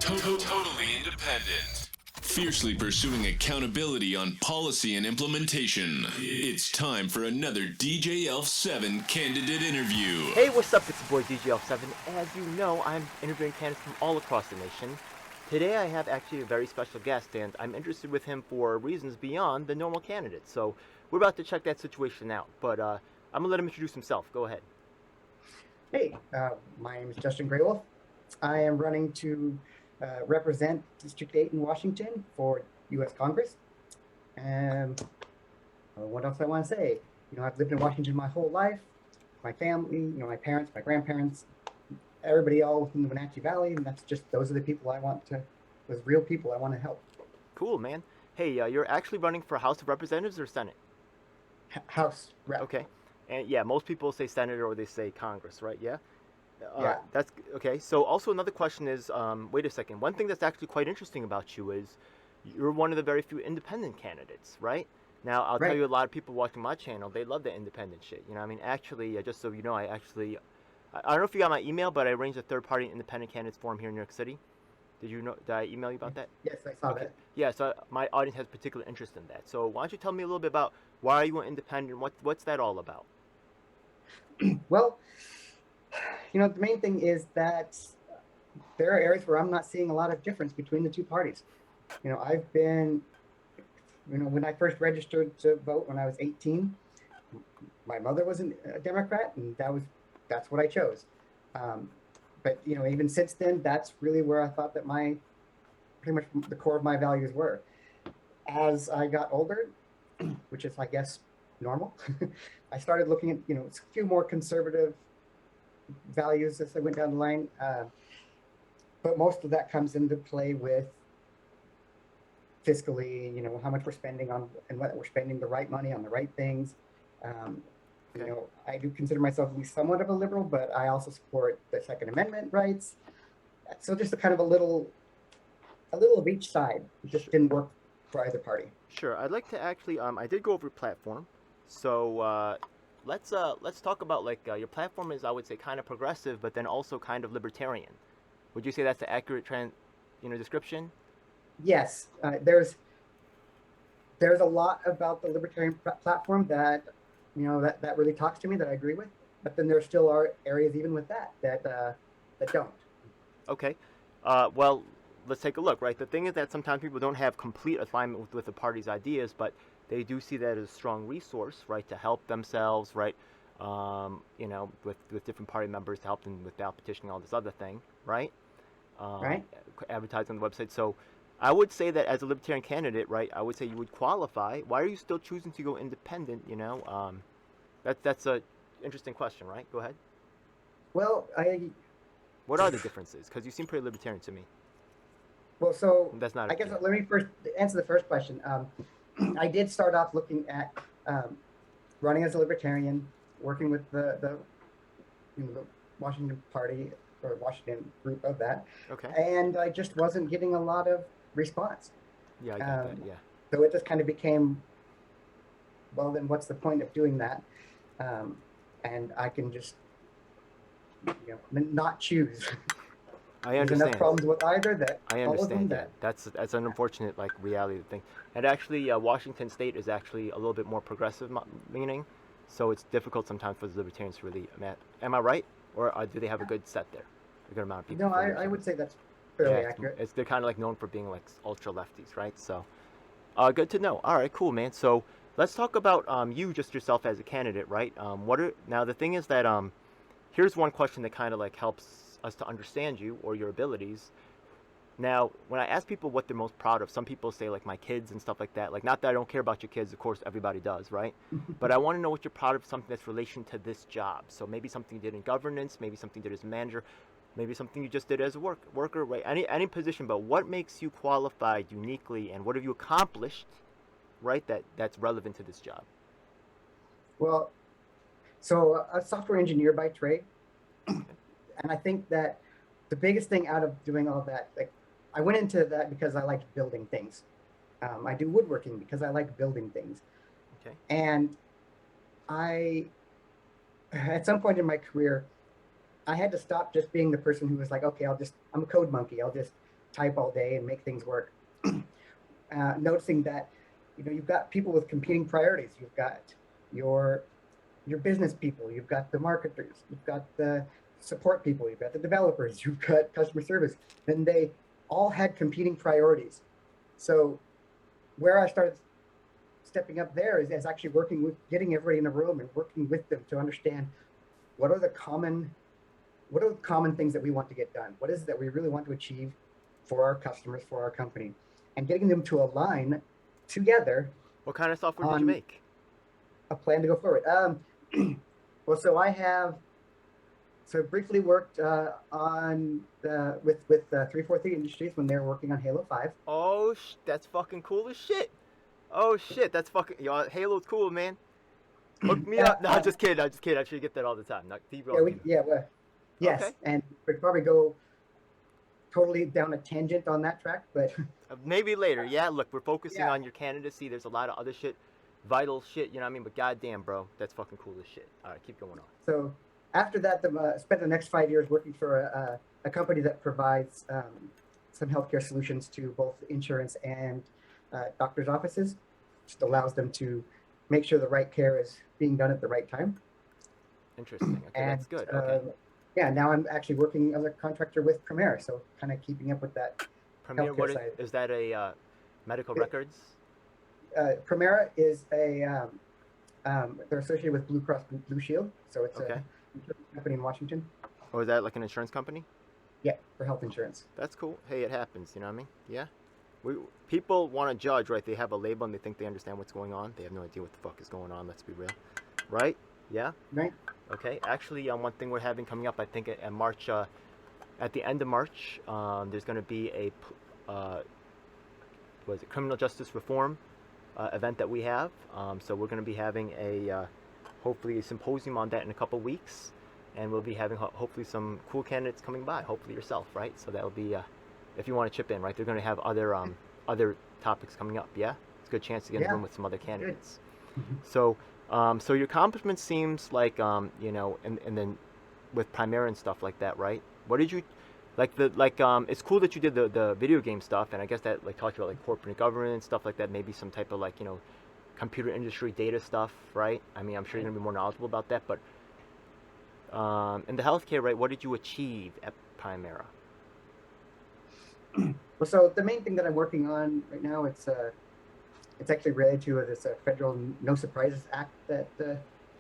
Totally independent. Fiercely pursuing accountability on policy and implementation. It's time for another DJ Elf 7 candidate interview. Hey, what's up? It's your boy DJL7. As you know, I'm interviewing candidates from all across the nation. Today I have actually a very special guest, and I'm interested with him for reasons beyond the normal candidates. So we're about to check that situation out, but I'm going to let him introduce himself. Go ahead. Hey, my name is Justin Greywolf. I am running to represent District 8 in Washington for U.S. Congress. And what else I want to say? I've lived in Washington my whole life. My family, my parents, my grandparents, everybody all within the Wenatchee Valley, and those are the people those real people I want to help. Cool, man. Hey, you're actually running for House of Representatives or Senate? House Rep. Okay. And yeah, most people say Senator or they say Congress, right? Yeah? Yeah. That's okay. So also another question is, wait a second. One thing that's actually quite interesting about you is you're one of the very few independent candidates, right? Now, I'll tell you, a lot of people watching my channel, they love the independent shit. I mean, actually, just so you know, I don't know if you got my email, but I arranged a third-party independent candidates forum here in New York City. Did I email you about that? Yes, I saw that. Yeah, so my audience has particular interest in that. So why don't you tell me a little bit about why are you an independent? What's that all about? Well, the main thing is that there are areas where I'm not seeing a lot of difference between the two parties. I've been, when I first registered to vote when I was 18, my mother was a Democrat, and that's what I chose. But even since then, that's really where I thought that pretty much the core of my values were. As I got older, which is, I guess, normal, I started looking at a few more conservative values as I went down the line. But most of that comes into play with fiscally, how much we're spending on and whether we're spending the right money on the right things. I do consider myself to be somewhat of a liberal, but I also support the Second Amendment rights. So just a little of each side. It just didn't work for either party. Sure. I'd like to actually, I did go over your platform. So let's talk about your platform is, I would say, kind of progressive, but then also kind of libertarian. Would you say that's the accurate description? Yes. There's a lot about the libertarian platform that that really talks to me, that I agree with. But then there still are areas even with that don't. Okay. Well, let's take a look, right? The thing is that sometimes people don't have complete alignment with the party's ideas, but they do see that as a strong resource, right, to help themselves, right, with different party members to help them with ballot petitioning, all this other thing, right? Right. Advertising on the website. So I would say that as a libertarian candidate, right, I would say you would qualify. Why are you still choosing to go independent, That's a interesting question, right? Go ahead. Well, What are the differences? Because you seem pretty libertarian to me. Well, so that's not. I guess let me first answer the first question. I did start off looking at running as a libertarian, working with the Washington Party or Washington group of that. Okay. And I just wasn't getting a lot of response. Yeah, I get that. Yeah. So it just kind of became, well, then what's the point of doing that? And I can just not choose. I understand. There's enough problems with either that. I understand that. That's an unfortunate reality thing. And actually, Washington State is actually a little bit more progressive leaning, so it's difficult sometimes for the libertarians to really. Am I right, or do they have a good set there, a good amount of people? No, I would say that's fairly accurate. They're kind of known for being ultra lefties, right? So, good to know. All right, cool, man. So let's talk about you just yourself as a candidate, right? Now the thing is that here's one question that kind of helps us to understand you or your abilities. Now, when I ask people what they're most proud of, some people say my kids and stuff like that. Not that I don't care about your kids, of course everybody does, right? But I want to know what you're proud of, something that's relation to this job. So maybe something you did in governance, maybe something you did as a manager, maybe something you just did as a worker, right? Any position, but what makes you qualified uniquely, and what have you accomplished, right? That's relevant to this job. Well, so a software engineer by trade. And I think that the biggest thing out of doing all that, I went into that because I liked building things. I do woodworking because I like building things. Okay. And at some point in my career, I had to stop just being the person who was okay, I'm a code monkey. I'll just type all day and make things work. Noticing that, you've got people with competing priorities. You've got your business people, you've got the marketers, you've got the support people, you've got the developers, you've got customer service, and they all had competing priorities. So where I started stepping up there is actually working with getting everybody in a room and working with them to understand what are the common things that we want to get done. What is it that we really want to achieve for our customers, for our company, and getting them to align together. What kind of software did you make? A plan to go forward. Well, so briefly worked on with 343 Industries when they were working on Halo 5. Oh, that's fucking cool as shit. Oh shit, that's fucking Halo's cool, man. Hook me up. No, I'm just kidding. I should get that all the time. Not yes, okay. And we'd probably go totally down a tangent on that track, but maybe later. Yeah, look, we're focusing on your candidacy. There's a lot of other shit, vital shit. You know what I mean? But goddamn, bro, that's fucking cool as shit. All right, keep going on. So after that, spent the next 5 years working for a company that provides some healthcare solutions to both insurance and doctors' offices. Just allows them to make sure the right care is being done at the right time. Interesting. Okay, and, that's good. Okay. Now I'm actually working as a contractor with Primeera, so kind of keeping up with that. Primeera, what is that a medical records? Primeera is they're associated with Blue Cross Blue Shield, so it's a insurance company in Washington. Oh, is that like an insurance company? Yeah, for health insurance. That's cool. Hey, it happens. You know what I mean? Yeah. People want to judge, right? They have a label and they think they understand what's going on. They have no idea what the fuck is going on. Let's be real, right? Yeah. Right. Okay. Actually, one thing we're having coming up, I think, at March, at the end of March, there's going to be a criminal justice reform event that we have. So we're going to be having hopefully a symposium on that in a couple weeks, and we'll be having hopefully some cool candidates coming by. Hopefully yourself, right? So that'll be if you want to chip in, right? They're going to have other topics coming up. Yeah, it's a good chance to get in the room with some other candidates. So so your accomplishment seems like and then with Primeera and stuff like that, right? What did you it's cool that you did the video game stuff, and I guess that talked about corporate governance stuff like that, maybe some type of computer industry data stuff, right? I mean, I'm sure you're gonna be more knowledgeable about that, but in the healthcare, right? What did you achieve at Primeera? Well, so the main thing that I'm working on right now, it's actually related to this federal No Surprises Act that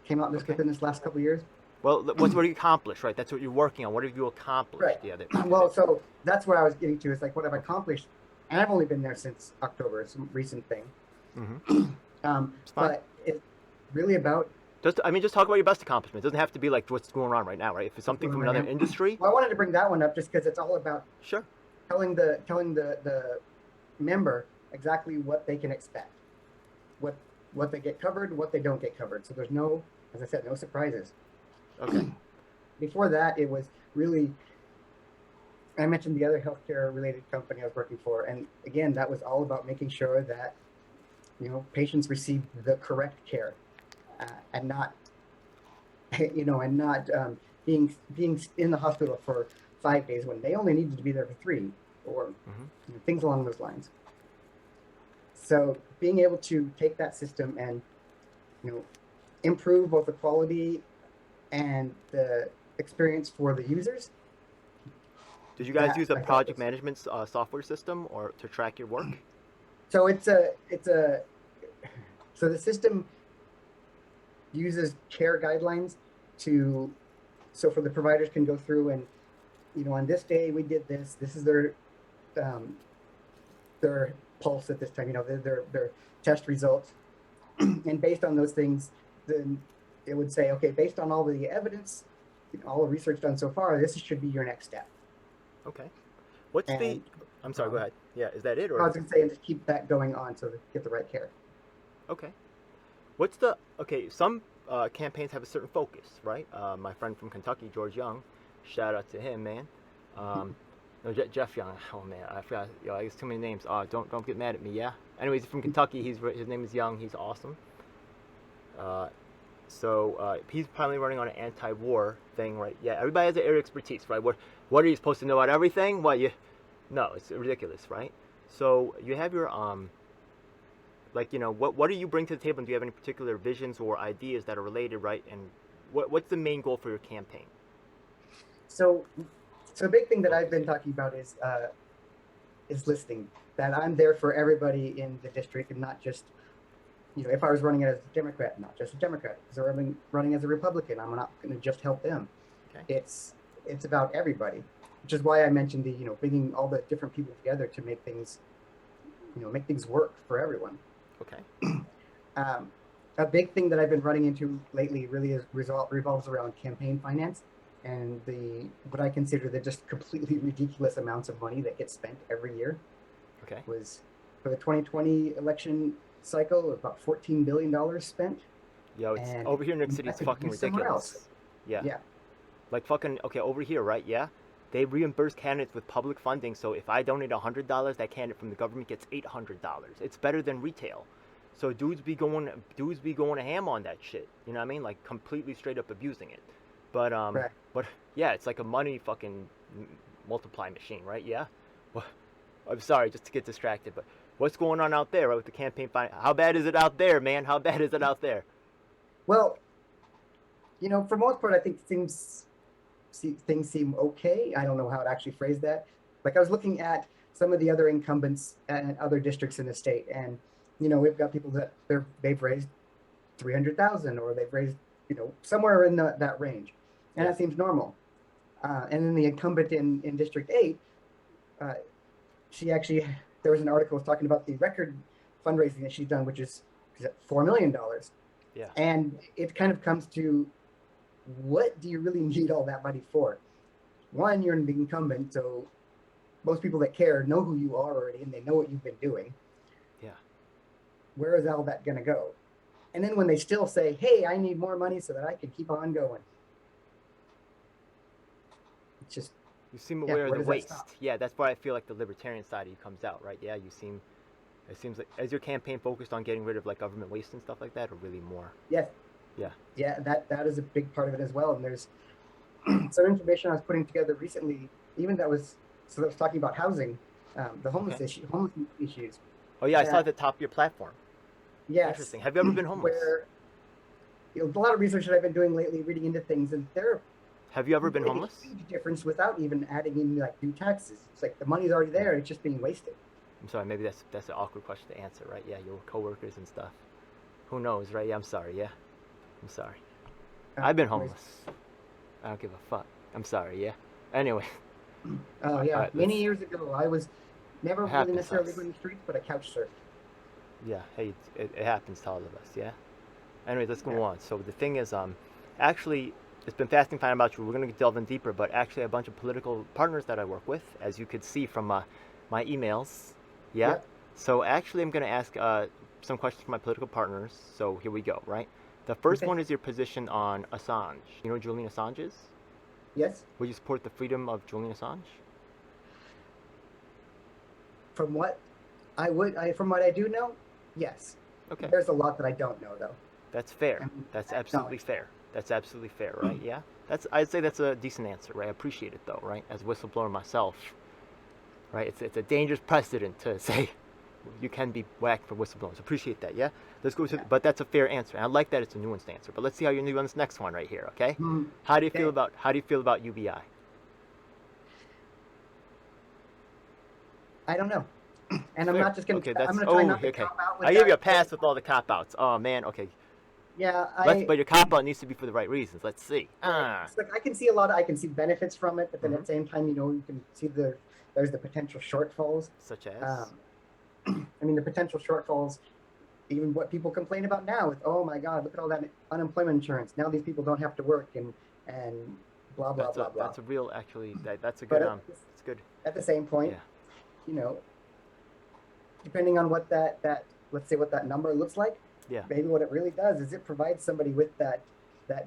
came out within this last couple of years. Well, what you accomplished, right? That's what you're working on. What have you accomplished? Right. Yeah. Well, so that's where I was getting to. Is what I've accomplished, and I've only been there since October. It's a recent thing. Mm-hmm. But it's really about. Just talk about your best accomplishment. It doesn't have to be what's going on right now, right? If it's something from another industry. Well, I wanted to bring that one up just because it's all about telling the member exactly what they can expect, what they get covered, what they don't get covered. So there's no, as I said, no surprises. Okay. Before that, it was really, I mentioned the other healthcare related company I was working for, and again, that was all about making sure that patients receive the correct care, and not being in the hospital for 5 days when they only needed to be there for 3, or things along those lines. So being able to take that system and improve both the quality and the experience for the users. Did you guys use a project management software system or to track your work? So so the system uses care guidelines so for the providers can go through and on this day we did this. This is their pulse at this time. Their test results, and based on those things, then it would say, okay, based on all the evidence, all the research done so far, this should be your next step. Okay. I'm sorry, go ahead. Yeah, is that it? Or I was going to say, just keep that going on so they get the right care. Okay. Some campaigns have a certain focus, right? My friend from Kentucky, George Young, shout out to him, man. No, Jeff Young. Oh man, I forgot. I guess too many names. Don't get mad at me. Yeah. Anyways, from Kentucky. His name is Young. He's awesome. So he's probably running on an anti-war thing, right? Yeah. Everybody has their area of expertise, right? What are you supposed to know about everything? What No, it's ridiculous, right? So you have your like, what do you bring to the table, and do you have any particular visions or ideas that are related, right? And what's the main goal for your campaign? So, so a big thing that I've been Focusing. talking about is listening. That I'm there for everybody in the district, and not just, if I was running as a Democrat, not just a Democrat. Because I'm running as a Republican, I'm not going to just help them. Okay. It's about everybody, which is why I mentioned the bringing all the different people together to make things work for everyone. Okay. A big thing that I've been running into lately really revolves around campaign finance and what I consider the just completely ridiculous amounts of money that gets spent every year. Okay. Was for the 2020 election cycle about $14 billion spent. Yo, it's And over here in New York City. I It's could fucking use somewhere else. ridiculous. Yeah. Yeah. Like fucking okay over here, right? Yeah. They reimburse candidates with public funding, so if I donate $100, that candidate from the government gets $800. It's better than retail. So dudes be going a ham on that shit. You know what I mean? Like completely straight up abusing it. But Right. but yeah, it's like a money fucking multiply machine, right? Yeah. Well, I'm sorry, just to get distracted, but what's going on out there, right, with the campaign finance? How bad is it out there, man? How bad is it out there? Well, for most part, I think things seem okay. I don't know how to actually phrase that. Like I was looking at some of the other incumbents and other districts in the state, and we've got people that they've raised 300,000, or they've raised somewhere in that range, and Yeah. that seems normal. And then the incumbent in District 8, uh, she actually there was an article talking about the record fundraising that she's done, which is $4 million, Yeah. and it kind of comes to, what do you really need all that money for? One, you're the incumbent, so most people that care know who you are already, and they know what you've been doing. Yeah. Where is all that going to go? And then when they still say, hey, I need more money so that I can keep on going, it's just, You seem yeah, aware of where the does that waste. stop? Yeah, that's why I feel like the libertarian side of you comes out, right? Yeah, it seems like, is your campaign focused on getting rid of like government waste and stuff like that, or really more? Yes, Yeah. yeah, that is a big part of it as well. And there's some information I was putting together recently, even that was talking about housing, the homeless Okay. homeless issues. Oh yeah, I saw That, at the top of your platform. yes, Interesting. Have you ever been homeless? where a lot of research that I've been doing lately, reading into things, and Have you ever you been can make homeless? a huge difference without even adding in like new taxes. It's like the money's already there; it's just being wasted. I'm sorry, maybe that's an awkward question to answer, right? Yeah, your coworkers and stuff. Who knows, right? Yeah, I'm sorry. Yeah, I'm sorry. I've been Anyways, homeless. I don't give a fuck. I'm sorry. Yeah. Anyway, oh all yeah, right. many years ago, I was never It really happens, necessarily us. living in the streets, but I couch surfed. Yeah. Hey, it happens to all of us. Yeah. Anyways, let's Yeah. go on. So the thing is, actually, it's been fascinating finding about you. We're gonna delve in deeper, but actually, a bunch of political partners that I work with, as you could see from my emails. Yeah. Yep. So actually, I'm gonna ask some questions from my political partners. So here we go. Right. The first Okay. one is your position on Assange. You know who Julian Assange is? Yes. Would you support the freedom of Julian Assange? From what from what I do know, yes. Okay. There's a lot that I don't know though. That's fair. And That's I absolutely acknowledge fair. That's absolutely fair, right? Yeah. I'd say that's a decent answer, right? I appreciate it though, right? As a whistleblower myself, right? It's a dangerous precedent to say you can be whacked for whistleblowers. Appreciate that, yeah? Let's go to that. but that's a fair answer. And I like that it's a nuanced answer. But let's see how you do on this next one right here, okay? Yeah. How do you feel Okay. about UBI? I don't know. And I'm Fair. not just gonna. Okay, I'm that's gonna try not to okay. cop out with I give you a that. pass with all the cop outs. Oh man, okay. Yeah, But your cop out needs to be for the right reasons. Let's see. It's like I can see benefits from it, but then at Mhm. the same time, you can see there's the potential shortfalls. Such as I mean, the potential shortfalls, even what people complain about now with, oh my God, look at all that unemployment insurance. Now these people don't have to work, and blah blah blah blah. that's a real actually that's a But good it's good. at the same point, Yeah. you know, depending on what that let's say what that number looks like, Yeah. maybe what it really does is it provides somebody with that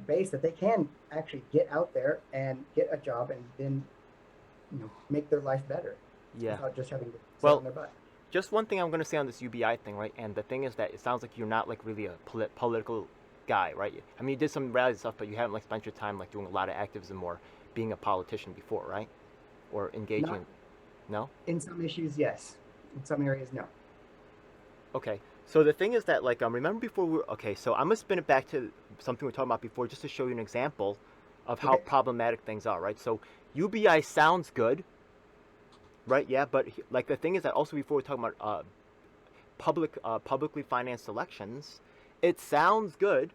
base that they can actually get out there and get a job, and then make their life better Yeah. without just having to sit Well, on their butt. just one thing I'm going to say on this UBI thing, right? And the thing is that it sounds like you're not like really a political guy, right? I mean, you did some rally stuff, but you haven't like spent your time like doing a lot of activism or being a politician before, right? Or engaging. Not No? In some issues, yes. In some areas, no. Okay. So the thing is that, like, remember before okay, so I'm gonna spin it back to something we were talking about before, just to show you an example of how Okay. problematic things are, right? So UBI sounds good, right? Yeah, but like the thing is that also before we're talking about publicly financed elections, it sounds good,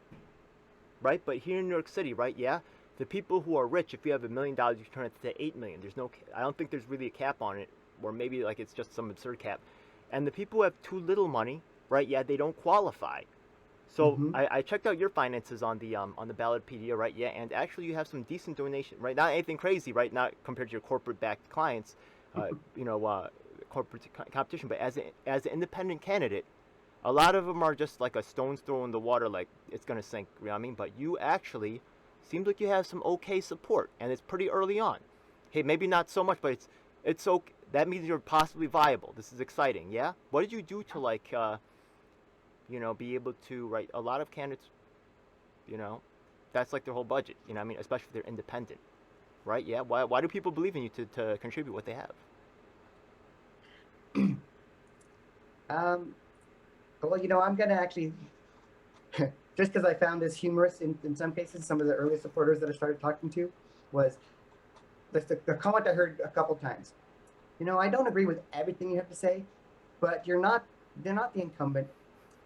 right? But here in New York City, right? Yeah, the people who are rich, if you have $1 million, you turn it to 8 million. There's no, I don't think there's really a cap on it, or maybe like it's just some absurd cap. And the people who have too little money, right? Yeah, they don't qualify. So Mm-hmm. I checked out your finances on the Ballotpedia, right? Yeah, and actually you have some decent donation, right? Not anything crazy, right? Not compared to your corporate-backed clients, uh, you know, corporate competition. But as an independent candidate, a lot of them are just like a stone's throw in the water, like it's gonna sink. You know what I mean? But you actually seems like you have some okay support, and it's pretty early on. Hey, maybe not so much, but it's okay. That means you're possibly viable. This is exciting. Yeah. What did you do to like be able to write a lot of candidates, you know, that's like their whole budget, you know what I mean, especially if they're independent, right? Yeah. Why do people believe in you to contribute what they have? Um, well, I'm going to actually, just because I found this humorous in some cases, some of the early supporters that I started talking to was the comment I heard a couple times. I don't agree with everything you have to say, but they're not the incumbent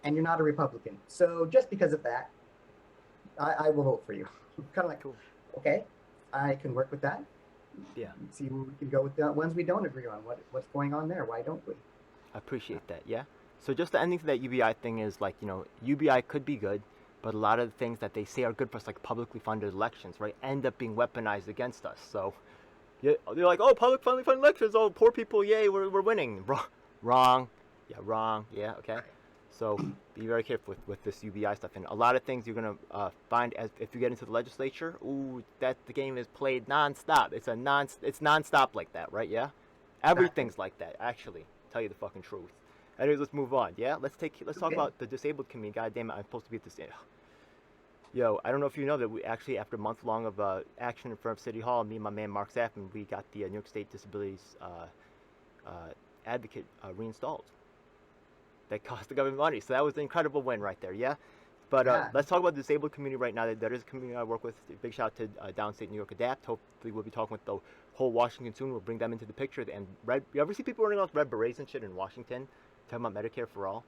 and you're not a Republican. So just because of that, I will vote for you. Kind of like, Cool. okay, I can work with that. Yeah, See where we can go with the ones we don't agree on. What's going on there? Why don't we? I appreciate that. Yeah. So just the ending to that UBI thing is like, UBI could be good, but a lot of the things that they say are good for us, like publicly funded elections, right, end up being weaponized against us. So yeah, they're like, oh, publicly funded elections, oh, poor people, yay, we're winning. Wrong. Yeah, wrong. Yeah, okay. So be very careful with this UBI stuff. And a lot of things you're gonna find as if you get into the legislature, ooh, that the game is played nonstop. It's nonstop like that, right? Yeah. Exactly. Everything's like that, actually. Tell you the fucking truth. Anyways, let's move on. Yeah, let's talk Okay. about the disabled community. God damn it, I'm supposed to be at this. Yo, I don't know if you know that we actually, after a month long of action in front of City Hall, me and my man Mark Saffman, we got the New York State Disabilities Advocate reinstalled. That cost the government money, so that was an incredible win right there. Yeah. But Yeah. let's talk about the disabled community right now. There is a community I work with. Big shout out to Downstate New York Adapt. Hopefully, we'll be talking with the whole Washington soon. We'll bring them into the picture. And you ever see people running off red berets and shit in Washington, talking about Medicare for all?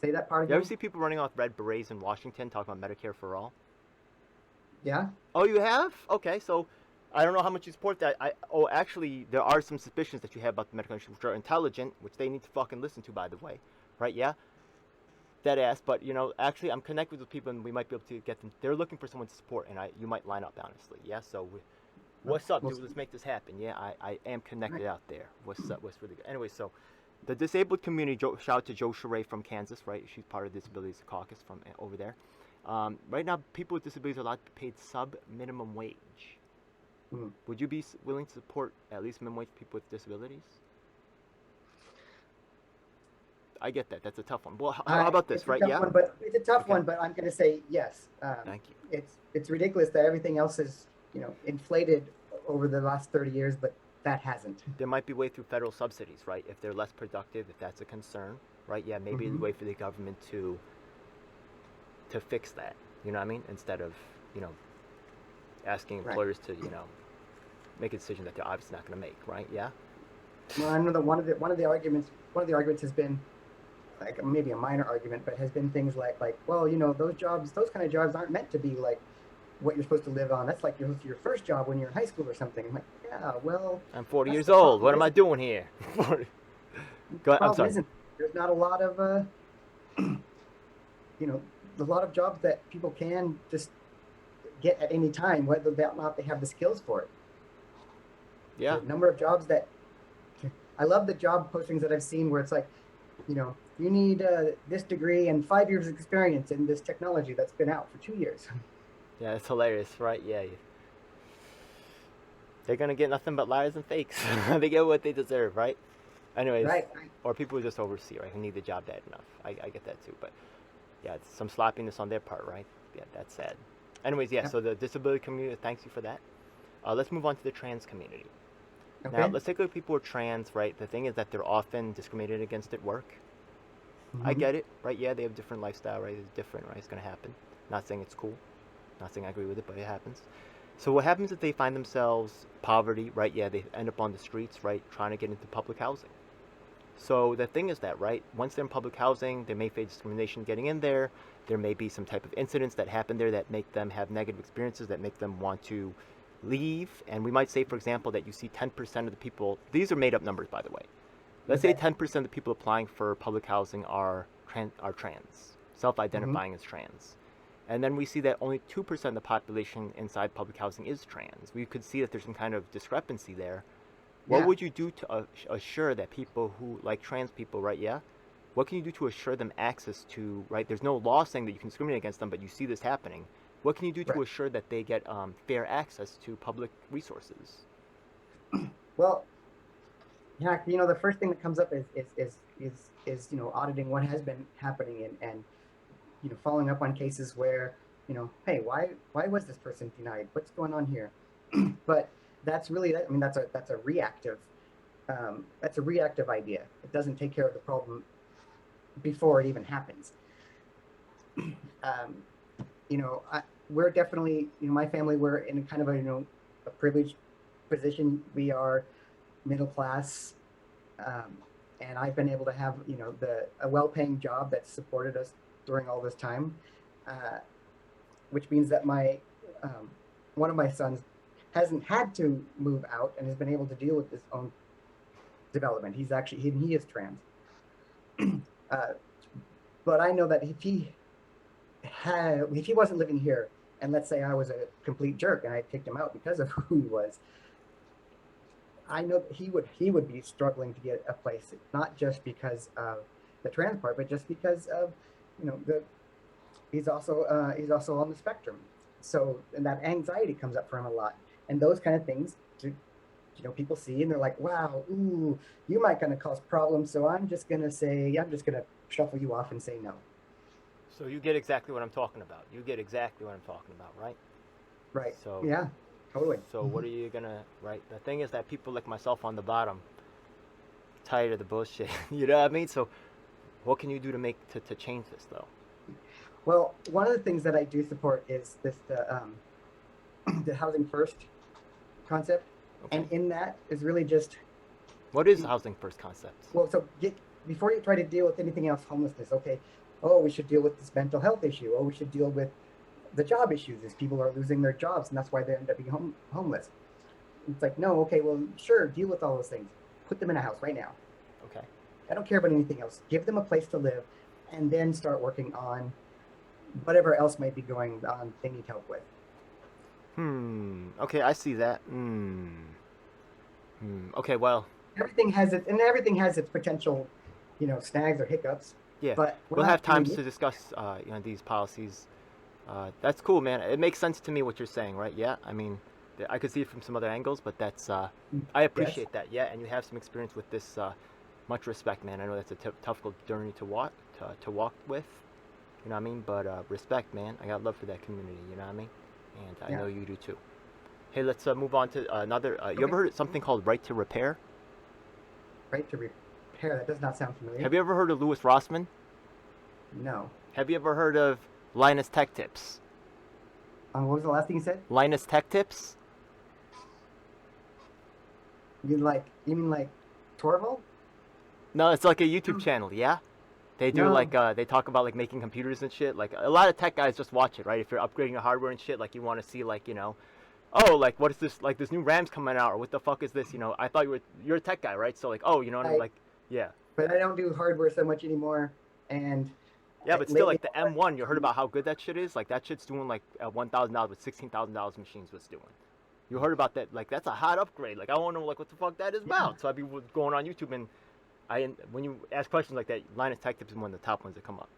Say that part You ever again. see people running off red berets in Washington talking about Medicare for all? Yeah. Oh, you have? Okay, so I don't know how much you support that. Actually, there are some suspicions that you have about the medical industry, which are intelligent, which they need to fucking listen to, by the way. Right? Yeah. Dead ass, but actually, I'm connected with people, and we might be able to get them. They're looking for someone to support, and you might line up, honestly. Yeah. So, what's up, We'll dude? see. Let's make this happen. Yeah, I am Right. connected out there. What's up? What's really good? Anyway, so the disabled community. Shout out to Joe Sheree from Kansas. Right, she's part of the Disabilities Caucus from over there. Right now, people with disabilities are allowed to be paid sub minimum wage. Mm. Would you be willing to support at least minimum wage people with disabilities? I get that. That's a tough one. Well, how about this, It's a right? tough Yeah. one, but it's a tough Okay. one. But I'm going to say yes. Thank you. It's ridiculous that everything else is inflated over the last 30 years, but that hasn't. There might be a way through federal subsidies, right? If they're less productive, if that's a concern, right? Yeah, maybe Hmm. a way for the government to fix that. You know what I mean? Instead of asking Right. employers to make a decision that they're obviously not going to make, right? Yeah. Well, I know that one of the arguments has been like maybe a minor argument, but has been things like well, those kind of jobs aren't meant to be like what you're supposed to live on. That's like your first job when you're in high school or something. I'm like, yeah, well, I'm 40 that's years the old. problem. What am I doing here? The I'm problem sorry. isn't there's not a lot of a lot of jobs that people can just get at any time, whether or not they have the skills for it. Yeah. The number of jobs that I love the job postings that I've seen where it's like, you need this degree and 5 years of experience in this technology that's been out for 2 years. Yeah, it's hilarious, right? Yeah. They're going to get nothing but liars and fakes. They get what they deserve, right? Anyways, Right. or people who just oversee, right? Who need the job bad enough. I get that too, but yeah, it's some sloppiness on their part, right? Yeah, that's sad. Anyways, yeah. Yep. So the disability community, thanks you for that. Let's move on to the trans community. Now, Okay. let's take a look at people who are trans, right? The thing is that they're often discriminated against at work. I Mm-hmm. get it, right? Yeah, they have different lifestyle, right? It's different, right? It's going to happen. Not saying it's cool. Not saying I agree with it, but it happens. So what happens if they find themselves poverty, right? Yeah, they end up on the streets, right? Trying to get into public housing. So the thing is that, right? Once they're in public housing, they may face discrimination getting in there. There may be some type of incidents that happen there that make them have negative experiences that make them want to leave. And we might say, for example, that you see 10% of the people, these are made up numbers, by the way. Let's say Okay. 10% of the people applying for public housing are trans, Mm-hmm. self-identifying as trans. And then we see that only 2% of the population inside public housing is trans. We could see that there's some kind of discrepancy there. What Yeah. would you do to assure that people who, like trans people, right? Yeah? What can you do to assure them access to, right? There's no law saying that you can discriminate against them, but you see this happening. What can you do to Right. assure that they get fair access to public resources? Well, yeah, the first thing that comes up is auditing what has been happening, and following up on cases where, hey, why was this person denied? What's going on here? But that's really, I mean, that's a reactive idea. It doesn't take care of the problem before it even happens. Um, we're definitely, my family, we're in a kind of a privileged position. We are middle class, um, and I've been able to have, a well-paying job that's supported us during all this time, uh, which means that one of my sons hasn't had to move out and has been able to deal with his own development. He is trans, uh, but I know that if he wasn't living here, and let's say I was a complete jerk and I kicked him out because of who he was, I know that he would be struggling to get a place, not just because of the trans part, but just because of, the he's also on the spectrum. So, and that anxiety comes up for him a lot, and those kind of things. People see and they're like, "Wow, ooh, you might gonna cause problems." So I'm just gonna shuffle you off and say no. So you get exactly what I'm talking about. You get exactly what I'm talking about, right? Right? So, Yeah, totally. so what are you gonna, right? The thing is that people like myself on the bottom, tired of the bullshit. You know what I mean? So, what can you do to to change this though? Well, one of the things that I do support is the housing first concept, Okay. and in that is really just, What is housing first concept? well, so get before you try to deal with anything else, homelessness. Okay, oh, we should deal with this mental health issue. Oh, we should deal with the job issues, as people are losing their jobs, and that's why they end up being homeless. It's like, no, okay, well, sure, deal with all those things. Put them in a house right now. Okay. I don't care about anything else. Give them a place to live, and then start working on whatever else might be going on they need help with. Okay, I see that. Okay, well, Everything has its potential, snags or hiccups. yeah, But we're we'll have not doing times it. to discuss, these policies. That's cool, man. It makes sense to me what you're saying, right? Yeah, I mean, I could see it from some other angles, but I Yes. appreciate that. Yeah, and you have some experience with this. Much respect, man. I know that's a tough journey to walk with. You know what I mean? But respect, man. I got love for that community. You know what I mean? And I Yeah. know you do too. Hey, let's move on to another. You Okay. ever heard of something called right to repair? Right to repair. That does not sound familiar. Have you ever heard of Louis Rossman? No. Have you ever heard of Linus Tech Tips? What was the last thing you said? Linus Tech Tips? You mean like Torvald? No, it's like a YouTube No. channel. Yeah, they do No. like they talk about like making computers and shit. Like a lot of tech guys just watch it, right? If you're upgrading your hardware and shit, like you want to see like oh, like what is this? Like this new RAM's coming out, or what the fuck is this? I thought you're a tech guy, right? So like, oh, you know what I mean? I, Like, yeah, but I don't do hardware so much anymore. And yeah, but still, lately, like the M1, you heard about how good that shit is? Like that shit's doing like $1,000 with $16,000 machines was doing. You heard about that? Like that's a hot upgrade. Like I want to know like what the fuck that is yeah, about. So I'd be going on YouTube and when you ask questions like that, Linus Tech Tips is one of the top ones that come up.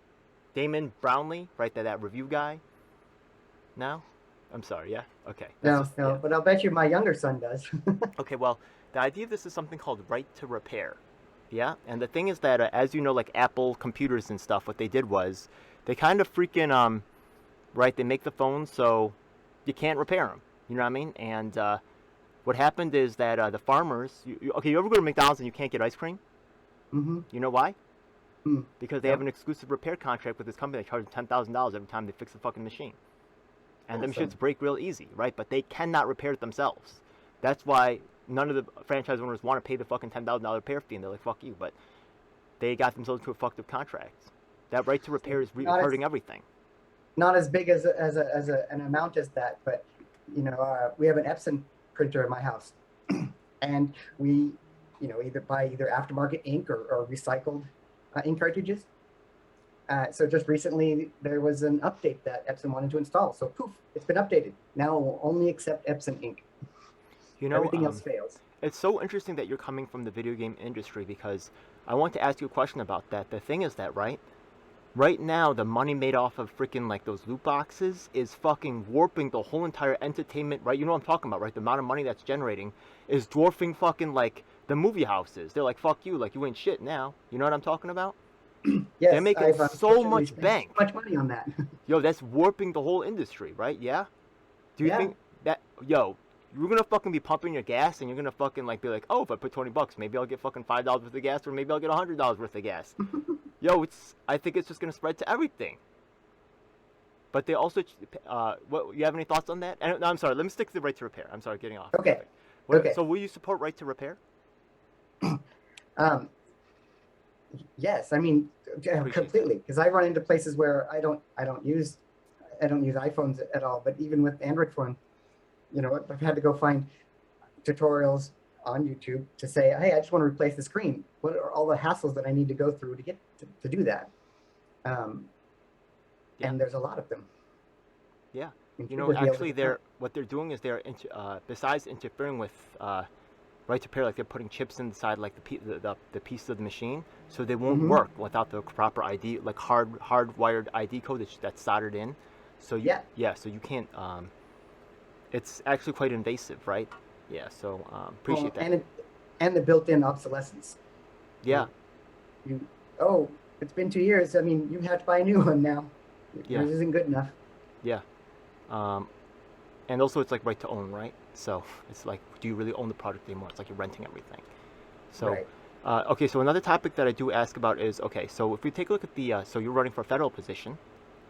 Damon Brownlee, right there, that review guy. Now, I'm sorry. Yeah. Okay. That's no, just, no. yeah. But I'll bet you my younger son does. Okay. Well, the idea of this is something called right to repair. Yeah. And the thing is that as you know, like Apple computers and stuff, what they did was they kind of freaking right. They make the phones so you can't repair them. You know what I mean? And What happened is that the farmers. Okay, you ever go to McDonald's and you can't get ice cream? Mm-hmm. You know why? Mm. Because they have an exclusive repair contract with this company that charges $10,000 every time they fix the fucking machine. And them Awesome. shits break real easy, right? But they cannot repair it themselves. That's why none of the franchise owners want to pay the fucking $10,000 repair fee, and they're like, "Fuck you." But they got themselves into a fucked up contract. That right to repair is Not hurting as everything. not as big as an amount as that, but we have an Epson printer in my house, and we either buy aftermarket ink or recycled ink cartridges. So just recently there was an update that Epson wanted to install. So poof, it's been updated. Now we'll only accept Epson ink. You know, Everything else fails. it's so interesting that you're coming from the video game industry because I want to ask you a question about that. The thing is that, right now, the money made off of freaking like those loot boxes is fucking warping the whole entire entertainment, right? You know what I'm talking about, right? The amount of money that's generating is dwarfing fucking like the movie houses. They're like, fuck you, like you ain't shit now. You know what I'm talking about? Yes, They're making I've so unfortunately much spent bank. so much money on that. Yo, that's warping the whole industry, right? Yeah? Do you Yeah. think that, yo, you're gonna fucking be pumping your gas and you're gonna fucking like be like, oh, if I put $20, maybe I'll get fucking $5 worth of gas, or maybe I'll get $100 worth of gas. Yo, I think it's just gonna spread to everything. But they also, what, you have any thoughts on that? And, no, I'm sorry, let me stick to the right to repair. I'm sorry, getting off. Okay. topic. What, Okay. So will you support right to repair? Yes, I mean completely, because I run into places where I don't use iPhones at all. But even with Android phone, I've had to go find tutorials on YouTube to say, hey, I just want to replace the screen. What are all the hassles that I need to go through to get to do that? Yeah. And there's a lot of them. Yeah. And You know, should be able actually, to- what they're doing is besides interfering with right to repair, like they're putting chips inside like the piece of the machine, so they won't Mhm. work without the proper ID, like hardwired ID code that's soldered in. So so you can't. It's actually quite invasive, right? Yeah. So appreciate that. And the built-in obsolescence. Yeah. It's been 2 years. I mean, you have to buy a new one now. Yeah. Yours isn't good enough. Yeah. And also it's like right to own, right? So it's like, do you really own the product anymore? It's like you're renting everything. So, Right. Okay, so another topic that I do ask about is, okay, so if we take a look at so you're running for a federal position,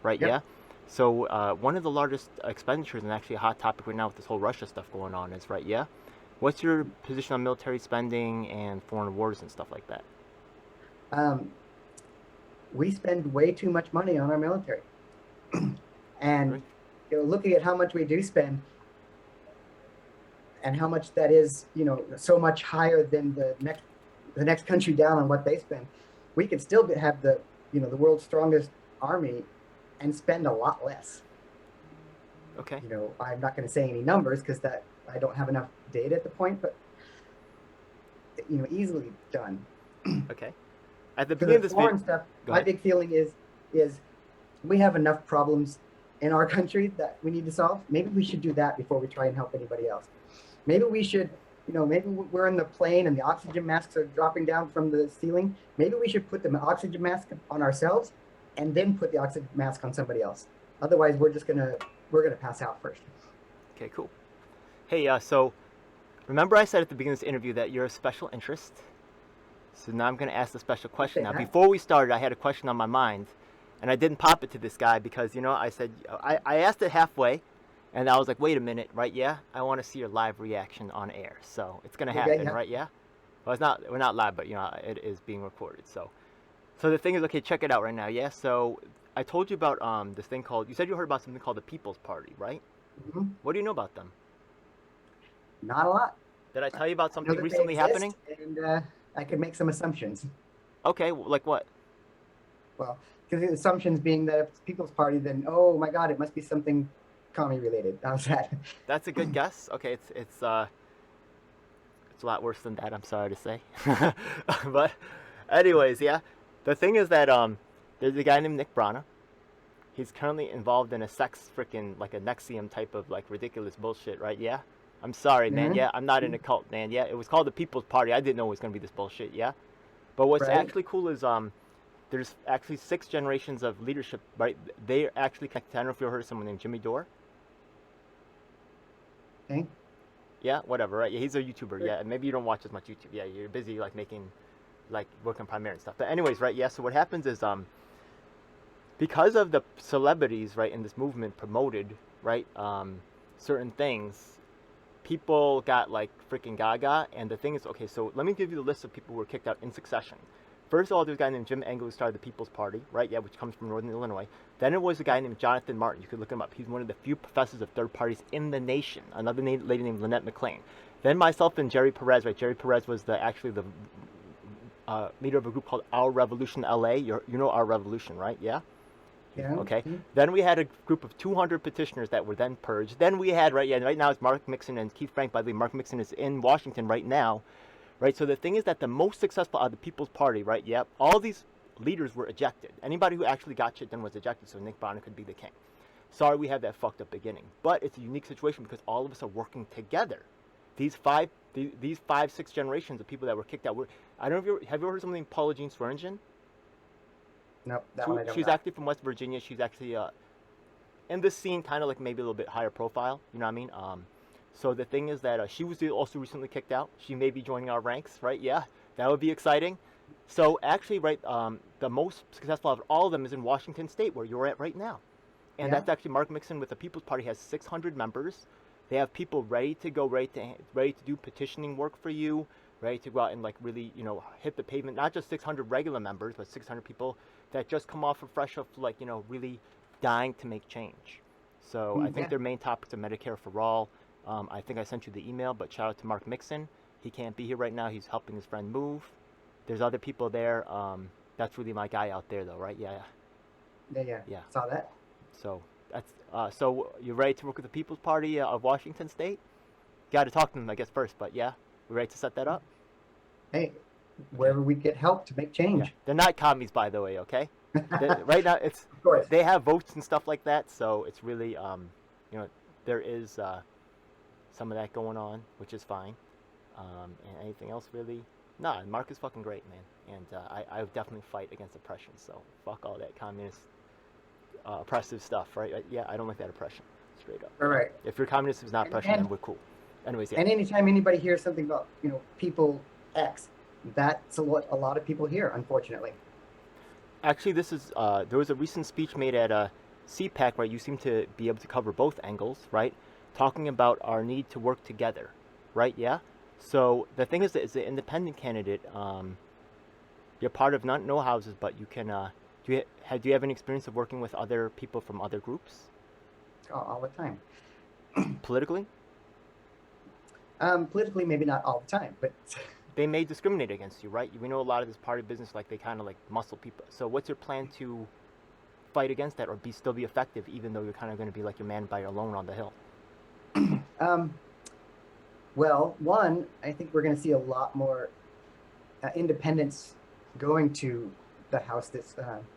right? Yep. Yeah. So one of the largest expenditures, and actually a hot topic right now with this whole Russia stuff going on, is, right? Yeah. What's your position on military spending and foreign wars and stuff like that? We spend way too much money on our military. And Right. looking at how much we do spend and how much that is, so much higher than the next country down on what they spend, we could still have the world's strongest army and spend a lot less. Okay. I'm not going to say any numbers because that I don't have enough data at the point, but easily done. Okay. At the For beginning of the this foreign video, stuff, Go my ahead. big feeling is we have enough problems in our country that we need to solve. Maybe we should do that before we try and help anybody else. Maybe we should, maybe we're in the plane and the oxygen masks are dropping down from the ceiling. Maybe we should put the oxygen mask on ourselves and then put the oxygen mask on somebody else. Otherwise, we're gonna pass out first. Okay, cool. Hey, so remember I said at the beginning of this interview that you're a special interest? So now I'm going to ask the special question. Now, that. before we started, I had a question on my mind, and I didn't pop it to this guy because, I said, I asked it halfway, and I was like, wait a minute, right? Yeah? I want to see your live reaction on air. So it's going to happen, yeah. right? Yeah? Well, we're not live, but, it is being recorded. So the thing is, okay, check it out right now, yeah? So I told you about this thing called, you said you heard about something called the People's Party, right? Mm-hmm. What do you know about them? Not a lot. Did I tell you about I know something that they recently exist, happening? and I could make some assumptions. Okay, like what? Well, because the assumptions being that if it's People's Party, then oh my God, it must be something commie related. How's that? That's a good guess. Okay, it's a lot worse than that. I'm sorry to say, but anyways, yeah. The thing is that there's a guy named Nick Brana. He's currently involved in a like a Nexium type of like ridiculous bullshit, right? Yeah. I'm sorry, man. Mhm. Yeah, I'm not in a cult, man. Yeah, it was called the People's Party. I didn't know it was gonna be this bullshit. Yeah. But what's Right. actually cool is there's actually 6 generations of leadership, right? They actually connected. I don't know if you ever heard of someone named Jimmy Dore. Okay. Yeah, whatever, right? Yeah, he's a YouTuber. Yeah, maybe you don't watch as much YouTube. Yeah, you're busy like making, like working Primeera and stuff. But anyways, right? Yeah. So what happens is because of the celebrities, right, in this movement promoted, right, certain things, people got like freaking gaga. And the thing is, okay, so let me give you the list of people who were kicked out in succession. First of all, there's a guy named Jim Engle who started the People's Party, right? Yeah, which comes from Northern Illinois. Then it was a guy named Jonathan Martin. You could look him up. He's one of the few professors of third parties in the nation. Another lady named Lynette McLean. Then myself and Jerry Perez, right? Jerry Perez was actually the leader of a group called Our Revolution LA. You know Our Revolution, right? Yeah? Yeah. Okay. Then we had a group of 200 petitioners that were then purged. Then we had, right now it's Mark Mixon and Keith Frank. By the way, Mark Mixon is in Washington right now. Right, so the thing is that the most successful out of the People's Party, right? Yep, all these leaders were ejected. Anybody who actually got shit done was ejected, so Nick Bonner could be the king. Sorry, we had that fucked up beginning, but it's a unique situation because all of us are working together. These five, six generations of people that were kicked out. I don't know if have you ever heard something Paula Jean Swearingen? No, that one I don't She's know. actually from West Virginia. She's actually in this scene, kind of like maybe a little bit higher profile. You know what I mean? So the thing is that she was also recently kicked out. She may be joining our ranks, right? Yeah, that would be exciting. So actually, right, the most successful of all of them is in Washington State, where you're at right now. And Yeah. that's actually Mark Mixon with the People's Party has 600 members. They have people ready to go, ready to do petitioning work for you, ready to go out and like really, hit the pavement. Not just 600 regular members, but 600 people that just come off fresh off, like, really dying to make change. So I think Yeah. their main topics are Medicare for all. I think I sent you the email, but shout out to Mark Mixon. He can't be here right now. He's helping his friend move. There's other people there. That's really my guy out there, though, right? Yeah. Yeah. Saw that. So that's so you're ready to work with the People's Party of Washington State? Got to talk to them, I guess, first. But yeah, we're ready to set that up. Hey, wherever we get help to make change. Yeah. They're not commies, by the way. Okay. Right now, it's Of course. they have votes and stuff like that. So it's really there is some of that going on, which is fine. And anything else really? Nah, Mark is fucking great, man. And I would definitely fight against oppression. So fuck all that communist, oppressive stuff, right? Yeah, I don't like that oppression, straight up. Right. If your communism is not oppression, then we're cool. Anyways, yeah. And anytime anybody hears something about, people X, that's what a lot of people hear, unfortunately. Actually, this is there was a recent speech made at CPAC, right? You seem to be able to cover both angles, right? Talking about our need to work together, right? Yeah. So the thing is that as an independent candidate, you're part of not no houses, but you can. Do you have any experience of working with other people from other groups? All the time. Politically? Politically, maybe not all the time, but They may discriminate against you, right? We know a lot of this party business, like they kind of like muscle people. So what's your plan to fight against that, or still be effective, even though you're kind of going to be like your man by alone on the hill? Well, one, I think we're going to see a lot more independents going to the House